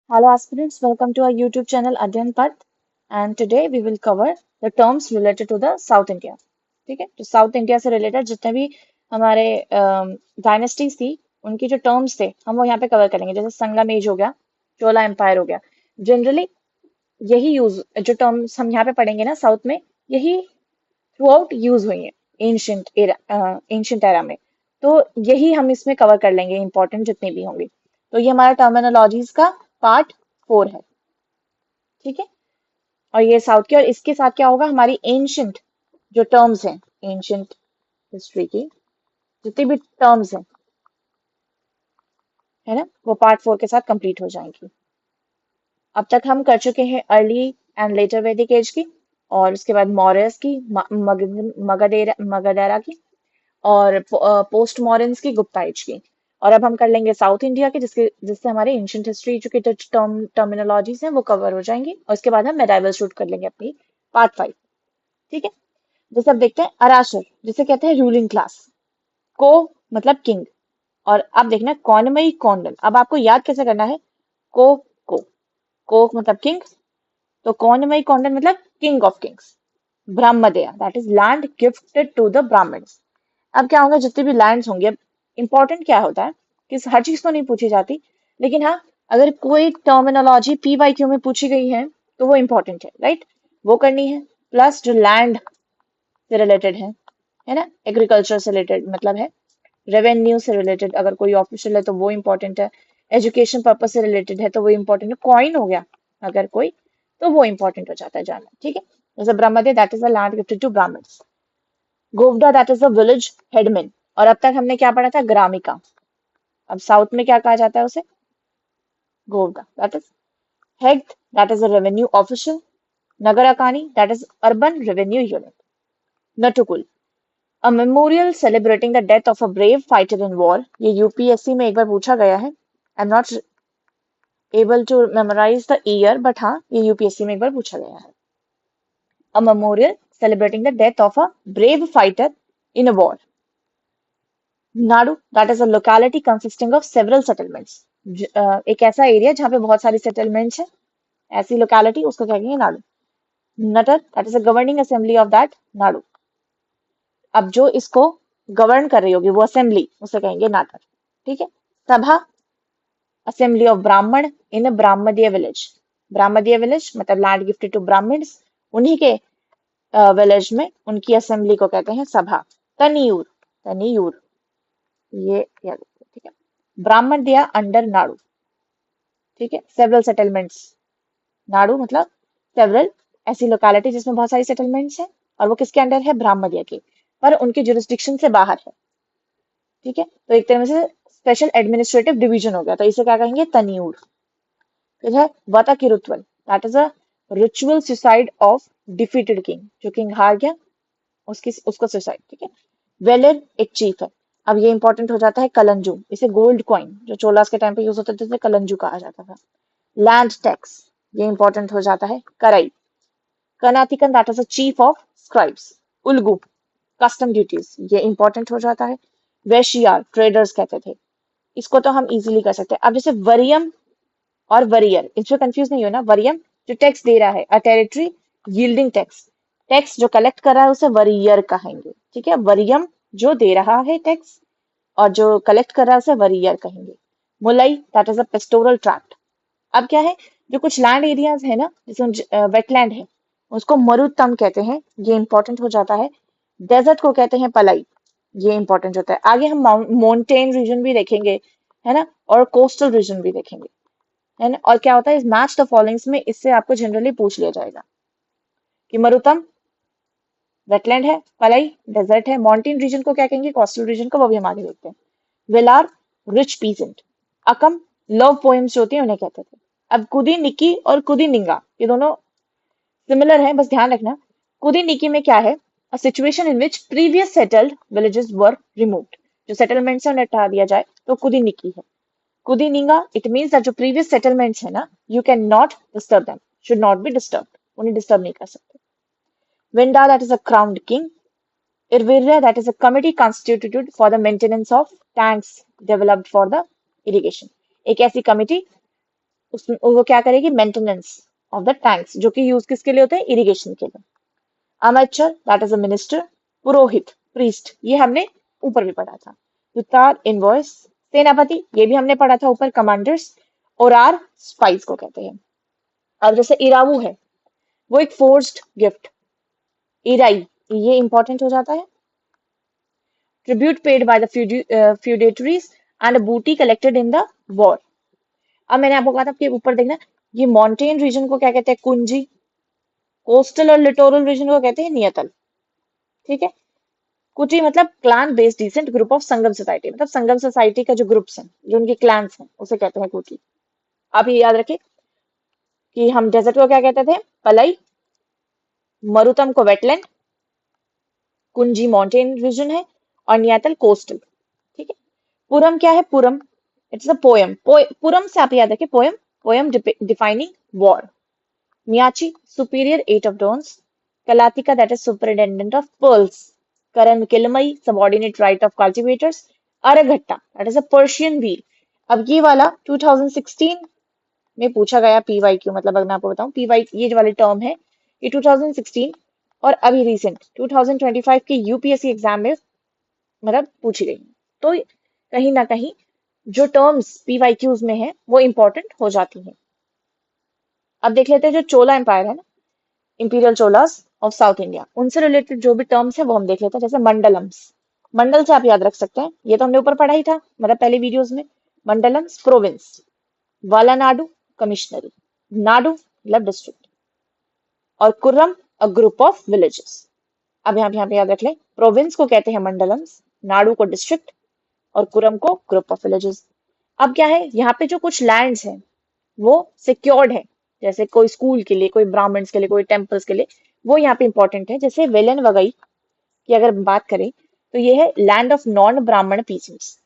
Hello aspirants, welcome to our YouTube channel Adyan Path and today we will cover the terms related to the South India. ठीक है, तो south India से related जितने भी हमारे dynasties थी उनकी जो टर्म्स थे हम वो यहाँ पे कवर करेंगे, जैसे संगम एज हो गया, चोला एम्पायर हो गया। जनरली यही यूज जो टर्म्स हम यहाँ पे पढ़ेंगे ना साउथ में, यही थ्रू आउट यूज हुई है एंशियंट एरा में। तो यही हम इसमें कवर कर लेंगे, इंपॉर्टेंट जितने भी होंगे। तो ये हमारा टर्मिनोलॉजीज का पार्ट 4 है। ठीक है, और ये साउथ की, और इसके साथ क्या होगा, हमारी एंशियंट जो टर्म्स हैं, एंशियंट हिस्ट्री की जितनी भी टर्म्स हैं, है ना, वो पार्ट 4 के साथ कंप्लीट हो जाएंगी। अब तक हम कर चुके हैं अर्ली एंड लेटर वैदिक एज की, और उसके बाद मौर्यस की, मगधेरा की, और पोस्ट मॉडर्न्स की, गुप्ता एज की। और अब हम कर लेंगे साउथ इंडिया के, जिससे हमारे एंशियंट हिस्ट्री जो की टर्मिनोलॉजीज हैं वो कवर हो जाएंगी, और उसके बाद हम मेडाइवल शूट कर लेंगे अपनी पार्ट 5। ठीक है, जैसे अब देखते हैं अराशर, जिसे कहते हैं रूलिंग क्लास। को मतलब किंग, और अब देखना कौनमई कौंडल। अब आपको याद कैसे करना है, को को को मतलब किंग, तो कौनमई कौंडल मतलब king of kings. Brahmadeya that is land gifted to the Brahmans. अब क्या होगा, जितने भी लैंड्स होंगे, अब इंपॉर्टेंट क्या होता है कि हर चीज तो नहीं पूछी जाती, लेकिन हाँ, अगर कोई टर्मिनोलॉजी PYQ में पूछी गई है तो वो इंपॉर्टेंट है, राइट, वो करनी है। प्लस जो लैंड से रिलेटेड है ना, एग्रीकल्चर से रिलेटेड मतलब है, रेवेन्यू से रिलेटेड अगर कोई ऑफिशियल है तो वो इंपॉर्टेंट है, एजुकेशन पर्पज से रिलेटेड है तो वो इंपॉर्टेंट है, कॉइन हो गया अगर कोई, तो वो इंपॉर्टेंट हो जाता है जानना। ठीक है, जैसे Brahmadeya that is the land gifted to Brahmans, Gowda that is the village headman. और अब तक हमने क्या पढ़ा था, ग्रामिका। अब साउथ में क्या कहा जाता है उसे, Gowda that is Hegde that is a revenue official, नगराकानी that is urban revenue unit, नटुकुल a memorial celebrating the death of a brave fighter in war. ये यूपीएससी में एक बार पूछा गया है। I am not able to memorize the year, but हाँ, ये यूपीएससी में एक बार पूछा गया है। A memorial celebrating the death of a brave fighter in a war. Nadu that is a locality consisting of several settlements. एक ऐसा एरिया जहाँ पे बहुत सारी सेटलमेंट्स हैं, ऐसी लोकेलिटी उसको कहेंगे नाडू। नटर that is a governing assembly of that नाडू। अब जो इसको गवर्न कर रही होगी वो असेंबली, उसे कहेंगे नाटर। ठीक है, सभा असेंबली ऑफ ब्राह्मण इन अ ब्राह्मदीय विलेज। ब्राह्मदीय विलेज मतलब लैंड गिफ्टेड टू ब्राह्मण्स, उन्हीं के विलेज में उनकी असेंबली को कहते हैं सभा। तनियूर, तनियूर ये याद रखिए। ठीक है, ब्राह्मण दिया अंडर नाडू। ठीक है, सेवरल सेटलमेंट्स, नाडू मतलब सेवरल, ऐसी लोकेलिटी जिसमें बहुत सारी सेटलमेंट्स हैं, और वो किसके अंडर है, ब्राह्मणिया के, पर उनके जुरिस्डिक्शन से बाहर है। ठीक है, तो एक तरह से स्पेशल एडमिनिस्ट्रेटिव डिवीजन हो गया, तो इसे क्या कहेंगे, तनियूर। फिर है वता किरुत्वल that is a ritual suicide of defeated king, जो किंग हार गया उसकी उसको सुसाइड। ठीक है, वेलर एक चीफ है। अब ये इंपॉर्टेंट हो जाता है कलंजू, इसे गोल्ड कॉइन जो चोलास के टाइम पे यूज होते थे, इसे कलंजू कहा जाता था। लैंड टैक्स, ये इंपॉर्टेंट हो जाता है कराई। कर्नाथिकन that is a chief of scribes. उल्गू कस्टम ड्यूटीज, ये इंपॉर्टेंट हो जाता है। वेशियार ट्रेडर्स कहते थे, इसको तो हम इजीली कर सकते हैं। अब जैसे वरियम और वरियर, इसमें कंफ्यूज नहीं हो ना, वरियम जो टैक्स दे रहा है, a territory yielding tax, tax जो कलेक्ट कर रहा है उसे वरियर कहेंगे। ठीक है, वरियम जो दे रहा है टैक्स, और जो कलेक्ट कर रहा है उसे वरियर कहेंगे। मुलई that is a pastoral tract. अब क्या है, जो कुछ लैंड एरियाज है ना, जिसमें वेटलैंड है, उसको मरुतम कहते हैं, ये इंपॉर्टेंट हो जाता है। डेजर्ट को कहते हैं पलाई, ये इंपॉर्टेंट होता है। आगे हम माउंटेन रीजन भी देखेंगे, है ना, और कोस्टल रीजन भी देखेंगे, है ना। और क्या होता है, इस मैच द फॉलोइंग्स में इससे आपको जनरली पूछ लिया जाएगा कि मरुतम वेटलैंड है, पलाई डेजर्ट है, माउंटेन रीजन को क्या कहेंगे, कोस्टल रीजन को, वो भी हम आगे देखते हैं। वेलार रिच पीजेंट, अकम लव पोएम्स जो होती है उन्हें कहते थे। अब कुदी निकी और कुदी निंगा ये दोनों सिमिलर हैं, बस ध्यान रखना। कुदी निकी में क्या है, a situation in which previous settled villages were removed, जो सेटलमेंट्स है उन्हें हटा दिया जाए तो कुदी निकी है। कुदी निंगा इट मीन्स दैट जो प्रीवियस सेटलमेंट्स है ना, you can not disturb them, should not be disturb, उन्हें डिस्टर्ब नहीं कर सकते। विंडा that is a crowned king. Irvirya, that is a committee constituted for the maintenance of tanks developed for the irrigation. एक ऐसी committee उसमें वो क्या करेगी, मेंटेनेंस ऑफ द टैंक्स, जो कि यूज किसके लिए होते हैं, इरिगेशन के लिए। Amateur that is a minister, Purohit priest, ये हमने ऊपर भी पढ़ा था। दुतार इनवॉइस, सेनापति ये भी हमने पढ़ा था ऊपर, कमांडर्स, और आर स्पाइस को कहते हैं। अब जैसे इरावू है, वो एक फोर्स्ड गिफ्ट, इराई, ये इंपॉर्टेंट हो जाता है। Tribute paid by the feudatories and बूटी कलेक्टेड इन द वॉर। अब मैंने आपको कहा था कि ऊपर देखना, ये माउंटेन रीजन को क्या कहते हैं, कुंजी। कोस्टल और लिटोरल रीजन को कहते हैं नियतल। ठीक है। कुटी मतलब clan based descent group of Sangam society, मतलब संगम सोसाइटी का जो ग्रुप्स हैं, जो उनके क्लान्स हैं, उसे कहते हैं कुटी। आप ये याद रखें कि हम डेजर्ट को क्या कहते थे, पलई, मरुतम को वेटलैंड, कुंजी माउंटेन रीजन है, और नियतल कोस्टल। ठीक है। पुरम क्या है, पुरम इट्स अ पोयम, पुरम से आप याद रखें पोयम, पोयम डिफाइनिंग वॉर। मियाची सुपीरियर एट ऑफ डॉन्स, कलातिका that is superintendent of pearls, करण किलमई सबॉर्डिनेट राइट ऑफ कल्टिवेटर्स, अरघट्टा that is a Persian wheel. अब ये वाला 2016 में पूछा गया पीवाईक्यू, मतलब अगर मैं आपको बताऊं पीवाई, ये जो वाली टर्म है ये 2016 और अभी रिसेंट 2025 के यूपीएससी एग्जाम में मतलब पूछी गई। तो कहीं ना कहीं जो टर्म्स पीवाईक्यूज में है वो इंपॉर्टेंट हो जाती हैं। अब देख लेते हैं जो चोला एम्पायर है ना, imperial Cholas of south India, उनसे रिलेटेड जो भी टर्म्स है वो हम देख लेते हैं। जैसे मंडलम्स, मंडल से आप याद रख सकते हैं, ये तो हमने ऊपर पढ़ा ही था, मतलब पहले वीडियोस में। मंडलम्स प्रोविंस, वालानाडु कमिश्नरी, नाडु मतलब डिस्ट्रिक्ट, और Kurram a group of villages. अब यहाँ पे याद रख लें, प्रोविंस को कहते हैं मंडलम्स, नाडु को डिस्ट्रिक्ट, और कुरम को ग्रुप ऑफ विलेजेस। अब क्या है, यहाँ पे जो कुछ लैंड्स हैं वो सिक्योर्ड है, जैसे कोई स्कूल के लिए, कोई ब्राह्मण्स के लिए, कोई टेम्पल्स के लिए, वो यहाँ पे इंपॉर्टेंट है। जैसे वेलन वगई की अगर बात करें तो ये है लैंड ऑफ नॉन ब्राह्मण पीजेंट्स।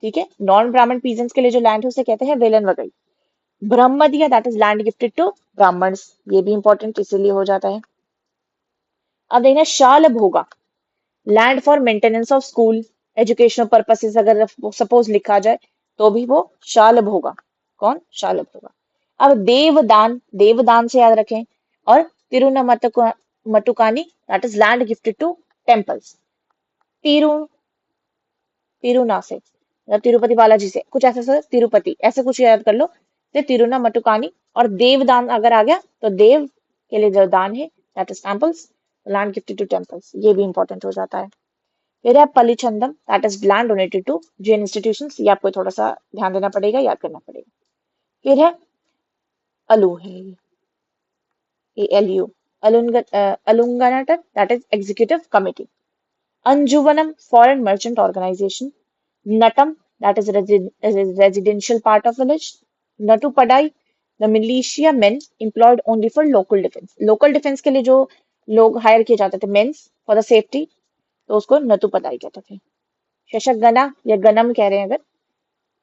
ठीक है, नॉन ब्राह्मण पीजेंट्स के लिए जो लैंड है उसे कहते हैं वेलन वगई। Brahmadeya that is land gifted to Brahmans, ये भी इंपॉर्टेंट इसीलिए हो जाता है। अब देखना शाल भोगा, land for maintenance of school educational purposes, अगर सपोज लिखा जाए तो भी वो शाल भोगा। कौन, शाल भोगा। अब देवदान, देवदान से याद रखें, और तिरुनमतुकानी that is land gifted to temples. तिरु, तिरुना से मतलब तिरुपति बालाजी से, कुछ ऐसा सा तिरुपति, ऐसे कुछ याद कर लो। तो तिरुना मटुकानी, और देवदान अगर आ गया तो देव के लिए जो दान है that is temples, land gifted to temples, ये भी इंपॉर्टेंट हो जाता है। फिर है पलिचंदम that is land donated to Jain institutions, ये आपको थोड़ा सा ध्यान देना पड़ेगा, याद करना पड़ेगा। फिर है अलू है, ये एलयू, अलुंगनाटर दैट इज एग्जीक्यूटिव कमिटी। अंजुवनम foreign merchant organization, Natam, that is residential part of village. Natupadai, the militia men employed only for local defense. Local defense के लिए जो लोग हायर किए जाते थे मेंस फॉर द सेफ्टी, तो उसको नतुपदाई कहते थे। शशक गना या गणम कह रहे हैं अगर,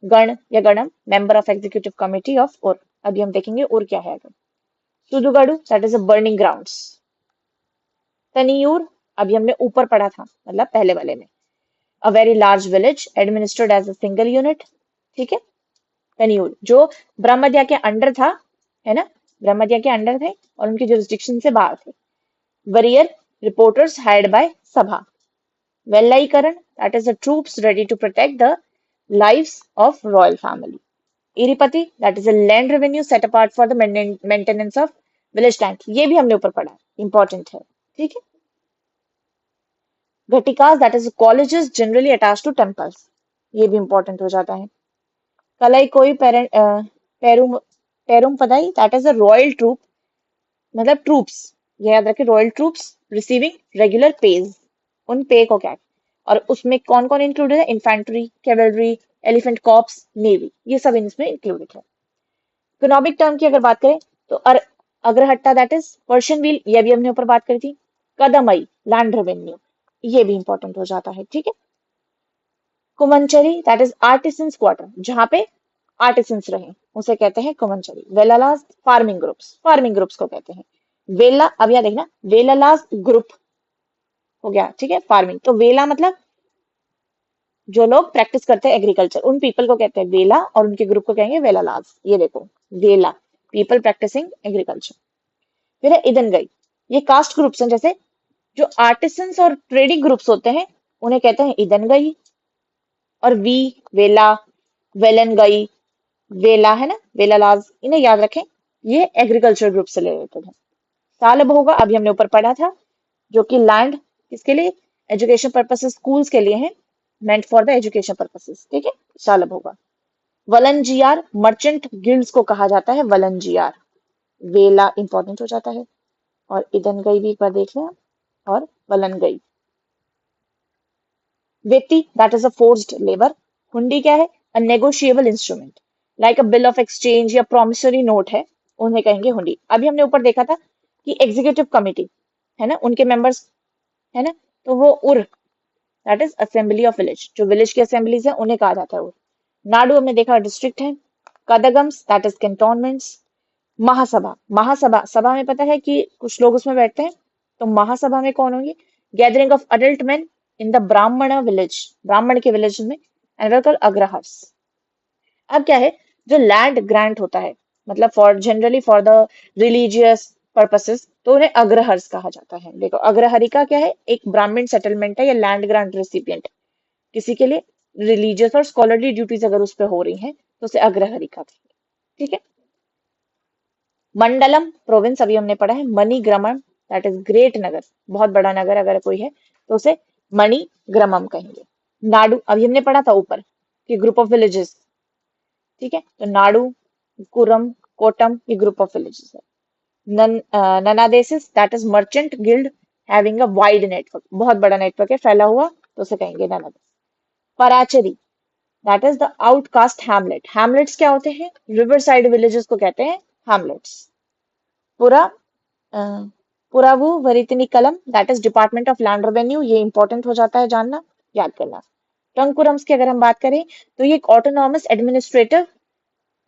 गण या गणम member of executive committee of उर। अभी हम देखेंगे उर क्या है अगर। सुदुगढ़ that is a burning grounds. तनियूर अभी हमने ऊपर पढ़ा था, मतलब पहले वाले में, a very large village administered as a single unit। ठीक है। तनियूर जो ब्रह्मद्या के अंडर था, है ना, ब्रह्मद्या के अंडर थे और उनकी जुरिस्डिक्शन से बाहर थे। Warrior reporters hired by sabha. वेल्लाईकरण that is the troops ready to protect the lives of royal family. इरिपति that is a land revenue set apart for the maintenance of village tank, ये भी हमने ऊपर पढ़ा है, इंपॉर्टेंट है। ठीक है। घटिकास that is colleges generally attach to temples, ये भी इंपॉर्टेंट हो जाता है। कलाई कोई पेरुम, पेरुम पदाई that is a royal troop, मतलब ट्रूप्स, ये याद रखें, royal troops receiving regular pays, उन पे को क्या है, और उसमें कौन कौन इंक्लूडेड है, infantry, cavalry, elephant corps, navy, ये सब इसमें इंक्लूडेड है। इकोनॉमिक टर्म की अगर बात करें तो अग्रहट्टा दैट इज पर्शियन व्हील, ये भी हमने ऊपर बात करी थी। कदमई लैंड रेवेन्यू, ये भी इंपॉर्टेंट हो जाता है। ठीक है। कुमनचरी दैट इज आर्टिसंस क्वार्टर, जहां पे आर्टिसंस रहे उसे कहते हैं कुमनचरी। वेलालास फार्मिंग ग्रुप्स, फार्मिंग ग्रुप्स को कहते हैं वेला। अब यह देखना, वेलालास ग्रुप हो गया, ठीक है, फार्मिंग, तो वेला मतलब जो लोग प्रैक्टिस करते हैं एग्रीकल्चर, उन पीपल को कहते हैं वेला, और उनके ग्रुप को कहेंगे वेलालाज। ये देखो, वेला, पीपल प्रैक्टिसिंग एग्रीकल्चर। फिर है ईदनगई, ये कास्ट ग्रुप्स हैं, जैसे जो आर्टिसंस और ट्रेडिंग ग्रुप्स होते हैं उन्हें कहते हैं ईदनगई। और वी, वेला, वेलनगई, वेला है ना, वेलालाज, इन्हें याद रखें, ये एग्रीकल्चर ग्रुप से रिलेटेड है। सालब होगा, अभी हमने ऊपर पढ़ा था, जो कि लैंड किसके लिए, एजुकेशन पर्पसेस, स्कूल्स के लिए है, meant for the education purposes, ठीक है, सालब होगा। वलनजीआर, मर्चेंट गिल्ड्स को कहा जाता है वलनजीआर। वेला इंपॉर्टेंट हो जाता है, और ईदनगई भी एक बार देख लें, और वलनगई। वेती, that is a forced labour. Hundi क्या है, a negotiable instrument, like a bill of exchange या प्रोमिसरी नोट है, उन्हें कहेंगे हुंडी। अभी हमने ऊपर देखा था कि एग्जीक्यूटिव कमिटी है ना, उनके मेंबर्स है ना, तो वो उर, that is assembly of village, जो विलेज की असेंबलीज है उन्हें कहा जाता है उर। नाडु हमने देखा डिस्ट्रिक्ट है। कदगम्स, दैट इज कैंटोनमेंट्स। महासभा, महासभा, सभा में पता है कि कुछ लोग उसमें बैठते हैं, तो महासभा में कौन होंगे, gathering of adult main in the ब्राह्मण विलेज, ब्राह्मण के विलेज में, एंड वे कॉल्ड अग्रहार्स। अब क्या है, जो लैंड ग्रांट होता है, मतलब for generally for the religious purposes, तो उन्हें अग्रहर्स कहा जाता है। देखो, अग्रहरिका क्या है, एक ब्राह्मण सेटलमेंट है या लैंड ग्रांट रेसिपिएंट, किसी के लिए रिलीजियस और स्कॉलरली ड्यूटीज अगर उस पर हो रही हैं तो उसे अग्रहरिका कहेंगे, ठीक है। मंडलम प्रोविंस अभी हमने पढ़ा है। मणिग्रमण, दैट इज ग्रेट नगर, बहुत बड़ा नगर अगर कोई है तो उसे मणिग्रमम कहेंगे। नाडु अभी हमने पढ़ा था ऊपर कि ग्रुप ऑफ विलेजेस, ठीक है, तो नाडु, कुरम, कोटम, ये ग्रुप ऑफ विलेजेस है। ननादेसिस, that is merchant guild having a wide network, बहुत बड़ा नेटवर्क है, फैला हुआ, तो उसे कहेंगे ननादेस। पराचरी, that is the outcast hamlet. Hamlets क्या होते हैं, रिवर साइड विलेजेस को कहते हैं हैमलेट्स। पुरा, अ, पुरावु वरितनी कलम, that is department of land revenue, ये इंपॉर्टेंट हो जाता है जानना, याद करना। टंकुरम्स की अगर हम बात करें तो ये एक ऑटोनॉमस एडमिनिस्ट्रेटिव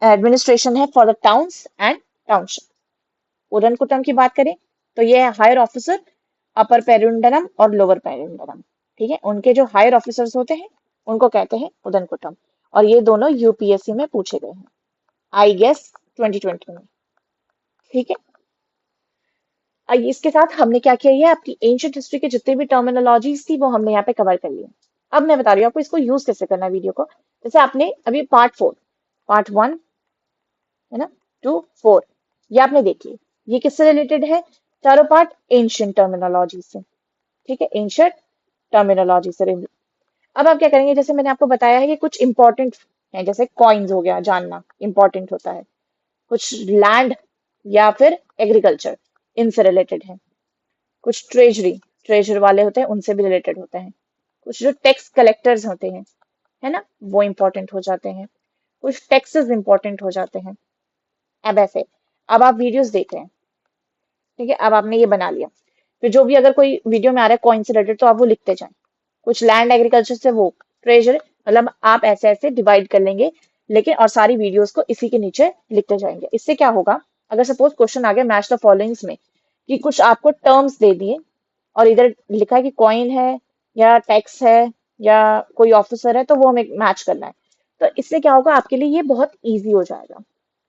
एडमिनिस्ट्रेशन है for the towns and township. उदनकुटम की बात करें तो ये है हायर ऑफिसर, अपर पेरुंडनम और लोअर पेरुंडनम, ठीक है, उनके जो हायर ऑफिसर्स होते हैं उनको कहते हैं उदनकुटम। और ये दोनों यूपीएससी में पूछे गए हैं, आई गेस 2020 में, ठीक है। इसके साथ हमने क्या किया है, आपकी एंशियंट हिस्ट्री के जितने भी टर्मिनोलॉजीज थी वो हमने यहाँ पे कवर कर ली। अब मैं बता रही हूँ आपको इसको यूज कैसे करना है वीडियो को। जैसे आपने अभी पार्ट 4, पार्ट 1 है ना, 2, 4, ये आपने देख ली, ये किससे रिलेटेड है, चारों पार्ट एंशियंट टर्मिनोलॉजी से, ठीक है, एंशियंट टर्मिनोलॉजी से related। अब आप क्या करेंगे, जैसे मैंने आपको बताया है कि कुछ इंपॉर्टेंट है, जैसे कॉइन्स हो गया, जानना इंपॉर्टेंट होता है, कुछ लैंड या फिर एग्रीकल्चर, इनसे रिलेटेड है। कुछ ट्रेजरी, ट्रेजर वाले होते हैं उनसे भी रिलेटेड होते हैं। कुछ जो टैक्स कलेक्टर्स होते हैं, है ना, वो इंपॉर्टेंट हो जाते हैं। कुछ टैक्सेस इंपॉर्टेंट हो जाते हैं। अब ऐसे, अब आप वीडियोस देख रहे हैं, ठीक है, अब आपने ये बना लिया, फिर जो भी अगर कोई वीडियो में आ रहा है कॉइन से रिलेटेड तो आप वो लिखते जाएं। कुछ लैंड एग्रीकल्चर से वो ट्रेजर, मतलब आप ऐसे ऐसे डिवाइड कर लेंगे, लेकिन और सारी वीडियोस को इसी के नीचे लिखते जाएंगे। इससे क्या होगा, अगर सपोज क्वेश्चन आ गया मैच द फॉलोइंग्स में, कि कुछ आपको टर्म्स दे दिए और इधर लिखा है कि कॉइन है या टैक्स है या कोई ऑफिसर है, तो वो हमें मैच करना है। तो इससे क्या होगा, आपके लिए ये बहुत ईजी हो जाएगा।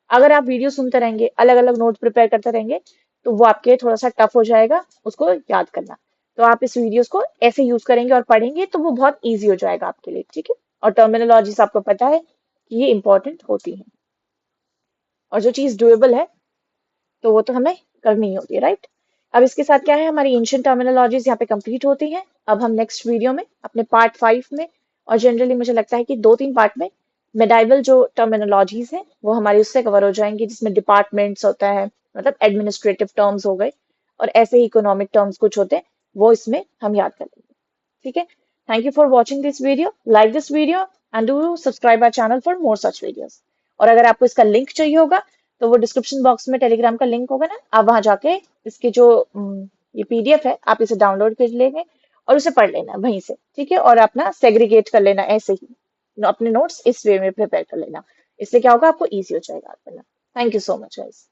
अगर आप वीडियो सुनते रहेंगे, अलग अलग नोट प्रिपेयर करते रहेंगे, तो वो आपके लिए थोड़ा सा टफ हो जाएगा उसको याद करना। तो आप इस वीडियोस को ऐसे यूज करेंगे और पढ़ेंगे तो वो बहुत ईजी हो जाएगा आपके लिए, ठीक है। और टर्मिनोलॉजीज आपको पता है कि ये इंपॉर्टेंट होती है, और जो चीज डुएबल है तो वो तो हमें करनी ही होती है, राइट। अब इसके साथ क्या है, हमारी एंशिएंट टर्मिनोलॉजीज यहाँ पे कंप्लीट होती हैं। अब हम नेक्स्ट वीडियो में अपने पार्ट 5 में, और जनरली मुझे लगता है कि 2-3 पार्ट में, मेडाइवल जो टर्मिनोलॉजीज है वो हमारी उससे कवर हो जाएंगी, जिसमें डिपार्टमेंट्स होता है, मतलब एडमिनिस्ट्रेटिव टर्म्स हो गए, और ऐसे ही इकोनॉमिक टर्म्स कुछ होते हैं, वो इसमें हम याद कर लेंगे, ठीक है। Thank you for watching this video, like this video and do subscribe our channel for more such videos. और अगर आपको इसका लिंक चाहिए होगा तो वो डिस्क्रिप्शन बॉक्स में टेलीग्राम का लिंक होगा ना, आप वहां जाके इसके जो ये पीडीएफ है आप इसे डाउनलोड कर लेंगे और उसे पढ़ लेना वहीं से, ठीक है, और अपना सेग्रीगेट कर लेना, ऐसे ही अपने नोट्स इस वे में प्रिपेयर कर लेना। इससे क्या होगा, आपको ईजी हो जाएगा पढ़ना। Thank you so much guys.